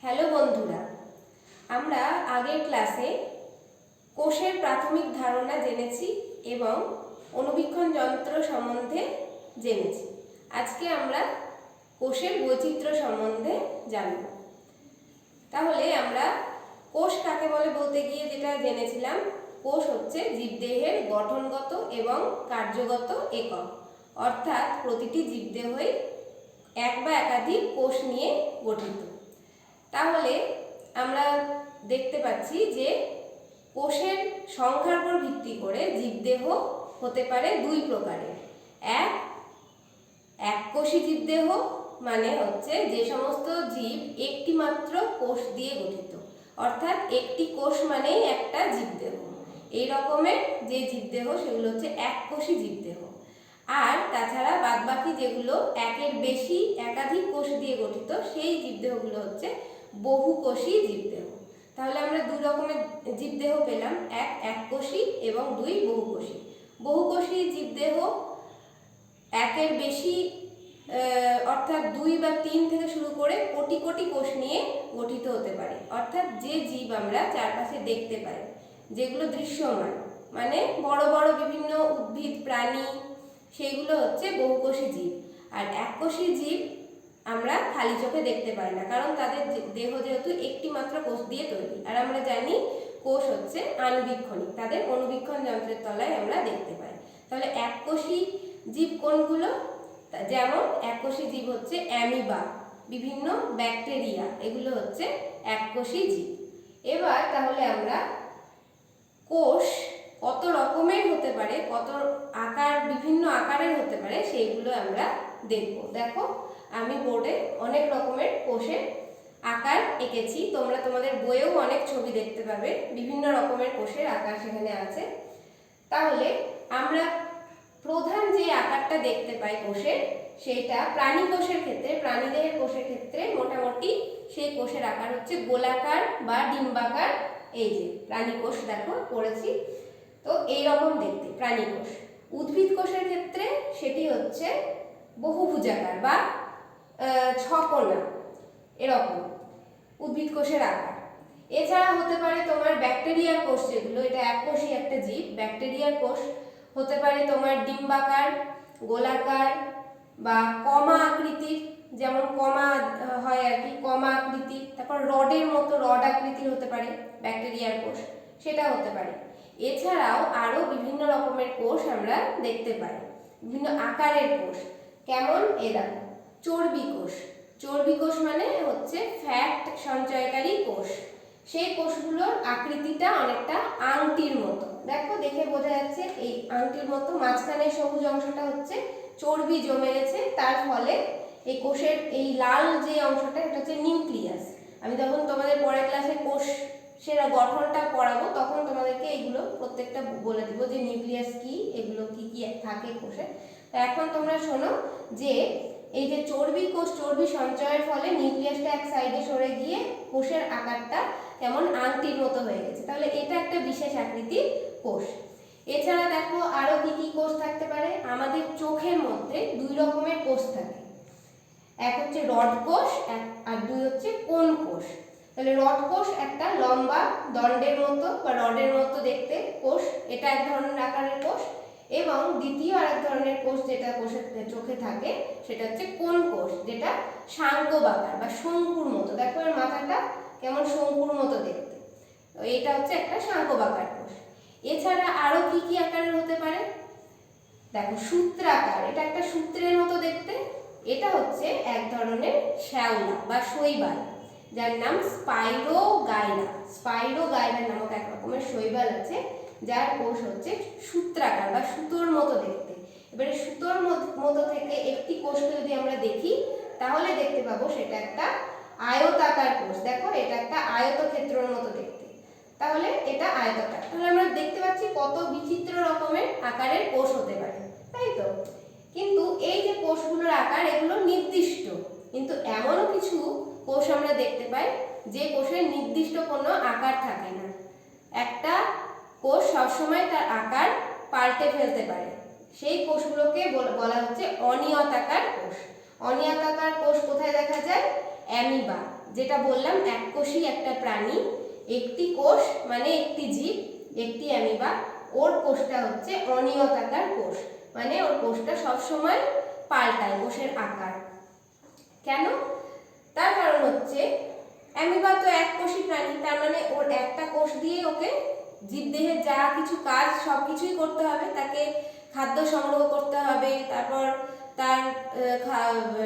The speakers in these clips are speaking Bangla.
হ্যালো বন্ধুরা, আমরা আগের ক্লাসে কোষের প্রাথমিক ধারণা জেনেছি এবং অণুবীক্ষণ যন্ত্র সম্বন্ধে জেনেছি। আজকে আমরা কোষের বৈচিত্র্য সম্বন্ধে জানব। তাহলে আমরা কোষ কাকে বলে বলতে গিয়ে যেটা জেনেছিলাম, কোষ হচ্ছে জীবদেহের গঠনগত এবং কার্যগত একক, অর্থাৎ প্রতিটি জীবদেহই এক বা একাধিক কোষ নিয়ে গঠিত। তাহলে আমরা দেখতে পাচ্ছি যে কোষের সংখ্যার উপর ভিত্তি করে জীবদেহ হতে পারে দুই প্রকারের। এককোষী জীবদেহ মানে হচ্ছে যে সমস্ত জীব একটি মাত্র কোষ দিয়ে গঠিত, অর্থাৎ একটি কোষ মানেই একটা জীবদেহ। এই রকমের যে জীবদেহ সেগুলো হচ্ছে এককোষী জীবদেহ। আর তাছাড়া বাদবাকি যেগুলো একের বেশি একাধিক কোষ দিয়ে গঠিত সেই জীবদেহগুলো হচ্ছে বহুকোষী জীবদেহ। তাহলে আমরা দুই রকমের জীবদেহ পেলাম, এক এককোষী এবং দুই বহুকোষী। বহুকোষী জীবদেহ একের বেশি অর্থাৎ 2 বা 3 থেকে শুরু করে কোটি কোটি কোষ নিয়ে গঠিত হতে পারে। অর্থাৎ যে জীব আমরা চারপাশে দেখতে পাই, যেগুলো দৃশ্যমান, মানে বড় বড় বিভিন্ন উদ্ভিদ প্রাণী, সেইগুলো হচ্ছে বহুকোষী জীব। আর এককোষী জীব আমরা খালি চোখে দেখতে পাই না, কারণ তাদের দেহ যেহেতু একটি মাত্র কোষ দিয়ে তৈরি। আর আমরা জানি কোষ হচ্ছে আণুবীক্ষণিক, তাদের অণুবীক্ষণ যন্ত্রের তলায় আমরা দেখতে পাই। তাহলে এককোষী জীব কোনগুলো? যেমন এককোষী জীব হচ্ছে অ্যামিবা, বিভিন্ন ব্যাকটেরিয়া, এগুলো হচ্ছে এককোষী জীব। এবার তাহলে আমরা কোষ কত রকমের হতে পারে, কত আকার, বিভিন্ন আকারের হতে পারে, সেইগুলো আমরা দেখব। দেখো, আমি বোর্ডে অনেক রকমের কোষের আকার এঁকেছি। তোমরা তোমাদের বইয়েও অনেক ছবি দেখতে পাবে, বিভিন্ন রকমের কোষের আকার সেখানে আছে। তাহলে আমরা প্রধান যে আকারটা দেখতে পাই কোষের, সেটা প্রাণী কোষের ক্ষেত্রে, প্রাণীদেহের কোষের ক্ষেত্রে মোটামুটি সেই কোষের আকার হচ্ছে গোলাকার বা ডিম্বাকার। এই যে প্রাণী কোষ দেখো করেছি, তো এইরকম দেখতে প্রাণী কোষ। উদ্ভিদ কোষের ক্ষেত্রে সেটি হচ্ছে বহুভুজাকার বা ছকোনা, এরকম উদ্ভিদ কোষের আকার। এছাড়া হতে পারে তোমার ব্যাকটেরিয়ার কোষ, যেগুলো, এটা এককোষী একটা জীব, ব্যাকটেরিয়ার কোষ হতে পারে তোমার ডিম্বাকার, গোলাকার বা কমা আকৃতির, যেমন কমা হয় আর কি, কমা আকৃতি। তারপর রডের মতো রড আকৃতির হতে পারে ব্যাকটেরিয়ার কোষ, সেটা হতে পারে। এছাড়াও আরো বিভিন্ন রকমের কোষ আমরা দেখতে পাই, বিভিন্ন আকারের কোষ। কেমন? এ দেখো, চর্বি কোষ। চর্বি কোষ মানে হচ্ছে ফ্যাট সঞ্চয়কারী কোষ। সেই কোষগুলোর আকৃতিটা অনেকটা আংটির মতো। দেখো, দেখে বোঝা যাচ্ছে এই আংটির মতো, মাঝখানে সবুজ অংশটা হচ্ছে চর্বি জমে গেছে, তার ফলে এই কোষের এই লাল যে অংশটা, এটা হচ্ছে নিউক্লিয়াস। আমি যখন তোমাদের পরের ক্লাসে কোষ সেরা গঠনটা পড়াবো, তখন তোমাদেরকে এগুলো প্রত্যেকটা বলে দেবো যে নিউক্লিয়াস কি, এগুলো কি কি থাকে কোষে। তো এখন তোমরা শোনো যে এই যে চর্বি কোষ, চর্বি সঞ্চয়ের ফলে নিউক্লিয়াসটা এক সাইডে সরে গিয়ে কোষের আকারটা কেমন আংটির মতো হয়ে গেছে। তাহলে এটা একটা বিশেষ আকৃতির কোষ। এছাড়া দেখো আরো কি কি কোষ থাকতে পারে। আমাদের চোখের মধ্যে দুই রকমের কোষ থাকে, এক হচ্ছে রড কোষ আর দুই হচ্ছে কোন কোষ। তাহলে রড কোষ একটা লম্বা দণ্ডের মতো বা রডের মতো দেখতে কোষ, এটা এক ধরনের আকারের কোষ। এবং দ্বিতীয় আরেক ধরনের কোষ যেটা কোষের চোখে থাকে, সেটা হচ্ছে কোন কোষ, যেটা শাঙ্কবাকার বা শঙ্কুর মতো। দেখো এর মাথাটা কেমন শঙ্কুর মতো দেখতে, এটা হচ্ছে একটা শাঙ্কবাকার কোষ। এছাড়া আরো কি কি আকারের হতে পারে? দেখো, সূত্রাকার, এটা একটা সূত্রের মতো দেখতে, এটা হচ্ছে এক ধরনের শ্যাওলা বা শৈবাল, যার নাম স্পাইরোগাইরা। স্পাইরোগাইরা নামক এক রকমের শৈবাল আছে, যার কোষ হচ্ছে সূত্রাকার বা সুতোর মতো দেখতে। এবারে সুতোর মতো থেকে একটি কোষকে যদি আমরা দেখি, তাহলে দেখতে পাবো সেটা একটা আয়তাকার কোষ। দেখো, এটা একটা আয়তক্ষেত্রের মতো দেখতে, তাহলে এটা আয়তাকার। তাহলে আমরা দেখতে পাচ্ছি কত বিচিত্র রকমের আকারের কোষ হতে পারে, তাই তো? কিন্তু এই যে কোষগুলোর আকার, এগুলো নির্দিষ্ট, কিন্তু এমনও কিছু কোষ আমরা দেখতে পাই যে কোষের নির্দিষ্ট কোনো আকার থাকে না। একটা কোষ সবসময় তার আকার পাল্টে ফেলতে পারে, সেই কোষগুলোকে বলা হচ্ছে অনিয়তাকার কোষ। অনিয়তাকার কোষ কোথায় দেখা যায়? অ্যামিবা, যেটা বললাম এককোষী একটা প্রাণী, একটি কোষ মানে একটি জীব, একটি অ্যামিবা। ওর কোষটা হচ্ছে অনিয়তাকার কোষ, মানে ওর কোষটা সবসময় পাল্টায় কোষের আকার। কেন? তার কারণ হচ্ছে অ্যামিবা তো এককোষী প্রাণী, তার মানে ওর একটা কোষ দিয়ে ওকে জীবদেহের যা কিছু কাজ সব কিছুই করতে হবে। তাকে খাদ্য সংগ্রহ করতে হবে, তারপর তার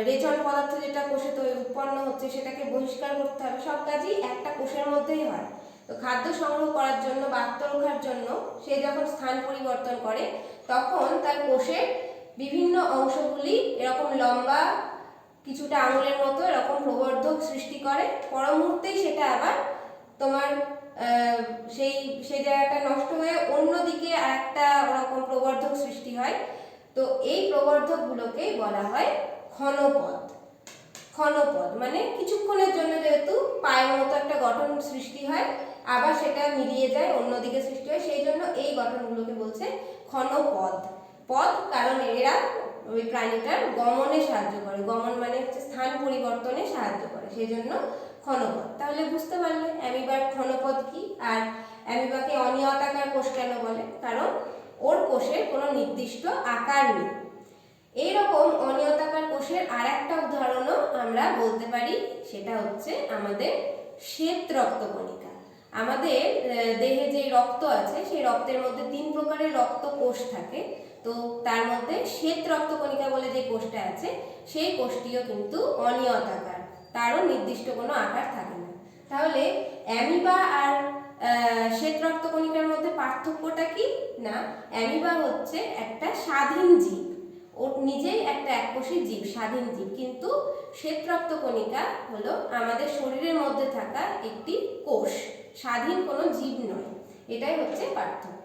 রেচন পদার্থ যেটা কোষে তো উৎপন্ন হচ্ছে সেটাকে বহিষ্কার করতে হবে। সব কাজই একটা কোষের মধ্যেই হয়। তো খাদ্য সংগ্রহ করার জন্য বা আত্মরক্ষার জন্য সে যখন স্থান পরিবর্তন করে তখন তার কোষের বিভিন্ন অংশগুলি এরকম লম্বা কিছুটা আঙুলের মতো এরকম প্রবর্ধক সৃষ্টি করে। পর মুহূর্তেই সেটা আবার তোমার সেই জায়গাটা নষ্ট হয়ে অন্যদিকে আরেকটা ওরকম প্রবর্ধক সৃষ্টি হয়। তো এই প্রবর্ধকগুলোকেই বলা হয় ক্ষণপদ। ক্ষণপদ মানে কিছুক্ষণের জন্য যেহেতু পায়ের মতো একটা গঠন সৃষ্টি হয়, আবার সেটা মিলিয়ে যায় অন্যদিকে সৃষ্টি হয়, সেই জন্য এই গঠনগুলোকে বলছে ক্ষণপদ। পদ কারণ এরা ওই প্রাণীটার গমনে সাহায্য করে, গমন মানে হচ্ছে স্থান পরিবর্তনে সাহায্য করে, সেই জন্য ক্ষণপদ। তাহলে বুঝতে পারলে অ্যামিবার ক্ষণপদ কি, আর অ্যামিবাকে অনিয়তাকার কোষ কেন বলে? কারণ ওর কোষের কোনো নির্দিষ্ট আকার নেই। এইরকম অনিয়তাকার কোষের আর একটা উদাহরণও আমরা বলতে পারি, সেটা হচ্ছে আমাদের শ্বেত রক্তকণিকা। আমাদের দেহে যে রক্ত আছে সেই রক্তের মধ্যে 3 প্রকারের রক্ত কোষ থাকে। তো তার মধ্যে শ্বেত রক্তকণিকা বলে যে কোষটা আছে সেই কোষটিও কিন্তু অনিয়তাকার, তারও নির্দিষ্ট কোনো আকার থাকে না। তাহলে অ্যামিবা আর শ্বেত রক্তকণিকার মধ্যে পার্থক্যটা কি? না, অ্যামিবা হচ্ছে একটা স্বাধীন জীব, ও নিজেই একটা এককোষী জীব, স্বাধীন জীব। কিন্তু শ্বেত রক্তকণিকা হলো আমাদের শরীরের মধ্যে থাকা একটি কোষ, স্বাধীন কোনো জীব নয়। এটাই হচ্ছে পার্থক্য।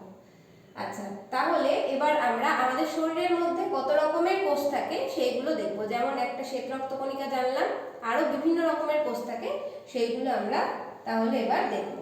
আচ্ছা, তাহলে এবার আমরা আমাদের শরীরের মধ্যে কত রকমের কোষ থাকে সেইগুলো দেখব। যেমন একটা শ্বেত রক্তকণিকা জানলাম, আরো বিভিন্ন রকমের কোষ থাকে, সেইগুলো আমরা তাহলে এবার দেখব।